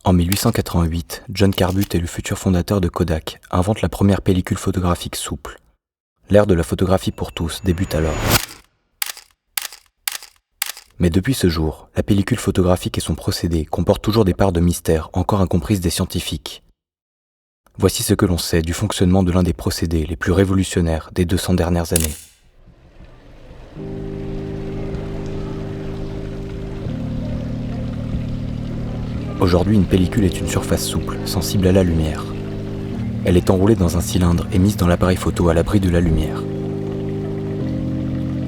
En 1888, John Corbutt est le futur fondateur de Kodak, invente la première pellicule photographique souple. L'ère de la photographie pour tous débute alors. Mais depuis ce jour, la pellicule photographique et son procédé comportent toujours des parts de mystère encore incomprises des scientifiques. Voici ce que l'on sait du fonctionnement de l'un des procédés les plus révolutionnaires des 200 dernières années. Aujourd'hui, une pellicule est une surface souple, sensible à la lumière. Elle est enroulée dans un cylindre et mise dans l'appareil photo à l'abri de la lumière.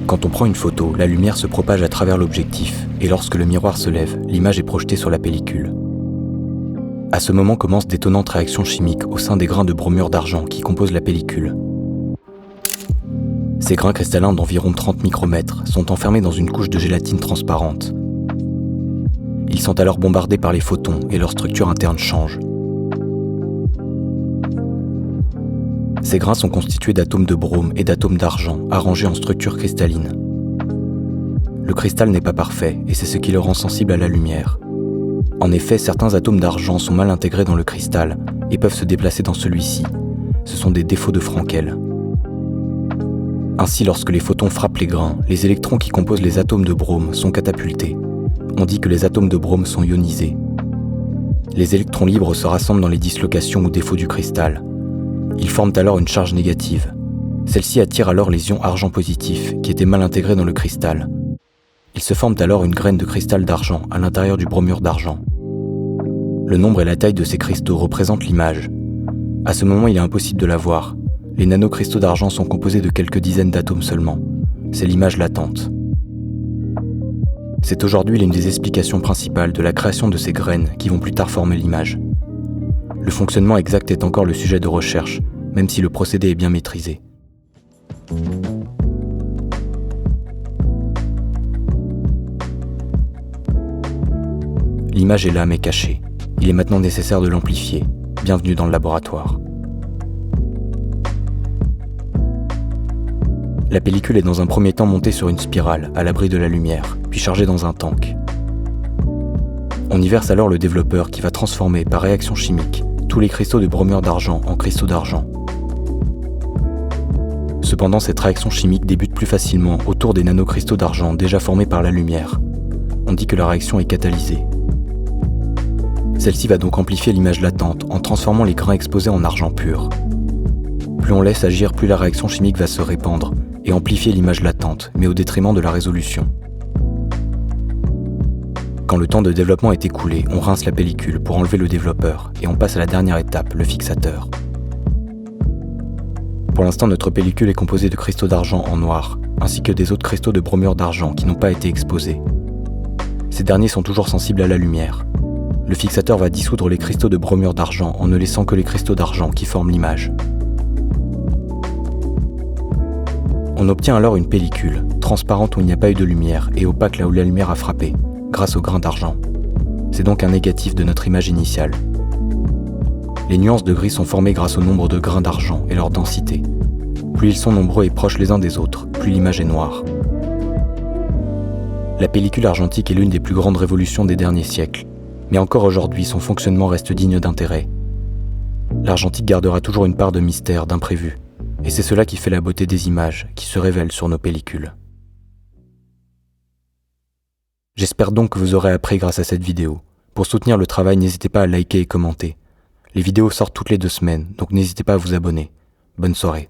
Quand on prend une photo, la lumière se propage à travers l'objectif et lorsque le miroir se lève, l'image est projetée sur la pellicule. À ce moment commencent d'étonnantes réactions chimiques au sein des grains de bromure d'argent qui composent la pellicule. Ces grains cristallins d'environ 30 micromètres sont enfermés dans une couche de gélatine transparente. Ils sont alors bombardés par les photons et leur structure interne change. Ces grains sont constitués d'atomes de brome et d'atomes d'argent arrangés en structure cristalline. Le cristal n'est pas parfait et c'est ce qui le rend sensible à la lumière. En effet, certains atomes d'argent sont mal intégrés dans le cristal et peuvent se déplacer dans celui-ci. Ce sont des défauts de Frankel. Ainsi, lorsque les photons frappent les grains, les électrons qui composent les atomes de brome sont catapultés. On dit que les atomes de brome sont ionisés. Les électrons libres se rassemblent dans les dislocations ou défauts du cristal. Ils forment alors une charge négative. Celle-ci attire alors les ions argent positifs qui étaient mal intégrés dans le cristal. Ils se forment alors une graine de cristal d'argent à l'intérieur du bromure d'argent. Le nombre et la taille de ces cristaux représentent l'image. À ce moment, il est impossible de la voir. Les nanocristaux d'argent sont composés de quelques dizaines d'atomes seulement. C'est l'image latente. C'est aujourd'hui l'une des explications principales de la création de ces graines qui vont plus tard former l'image. Le fonctionnement exact est encore le sujet de recherche, même si le procédé est bien maîtrisé. L'image est là mais cachée. Il est maintenant nécessaire de l'amplifier. Bienvenue dans le laboratoire. La pellicule est dans un premier temps montée sur une spirale, à l'abri de la lumière, puis chargée dans un tank. On y verse alors le développeur qui va transformer, par réaction chimique, tous les cristaux de bromure d'argent en cristaux d'argent. Cependant, cette réaction chimique débute plus facilement autour des nanocristaux d'argent déjà formés par la lumière. On dit que la réaction est catalysée. Celle-ci va donc amplifier l'image latente en transformant les grains exposés en argent pur. Plus on laisse agir, plus la réaction chimique va se répandre et amplifier l'image latente, mais au détriment de la résolution. Quand le temps de développement est écoulé, on rince la pellicule pour enlever le développeur et on passe à la dernière étape, le fixateur. Pour l'instant, notre pellicule est composée de cristaux d'argent en noir, ainsi que des autres cristaux de bromure d'argent qui n'ont pas été exposés. Ces derniers sont toujours sensibles à la lumière. Le fixateur va dissoudre les cristaux de bromure d'argent en ne laissant que les cristaux d'argent qui forment l'image. On obtient alors une pellicule, transparente où il n'y a pas eu de lumière et opaque là où la lumière a frappé, grâce aux grains d'argent. C'est donc un négatif de notre image initiale. Les nuances de gris sont formées grâce au nombre de grains d'argent et leur densité. Plus ils sont nombreux et proches les uns des autres, plus l'image est noire. La pellicule argentique est l'une des plus grandes révolutions des derniers siècles, mais encore aujourd'hui son fonctionnement reste digne d'intérêt. L'argentique gardera toujours une part de mystère, d'imprévu. Et c'est cela qui fait la beauté des images qui se révèlent sur nos pellicules. J'espère donc que vous aurez appris grâce à cette vidéo. Pour soutenir le travail, n'hésitez pas à liker et commenter. Les vidéos sortent toutes les 2 semaines, donc n'hésitez pas à vous abonner. Bonne soirée.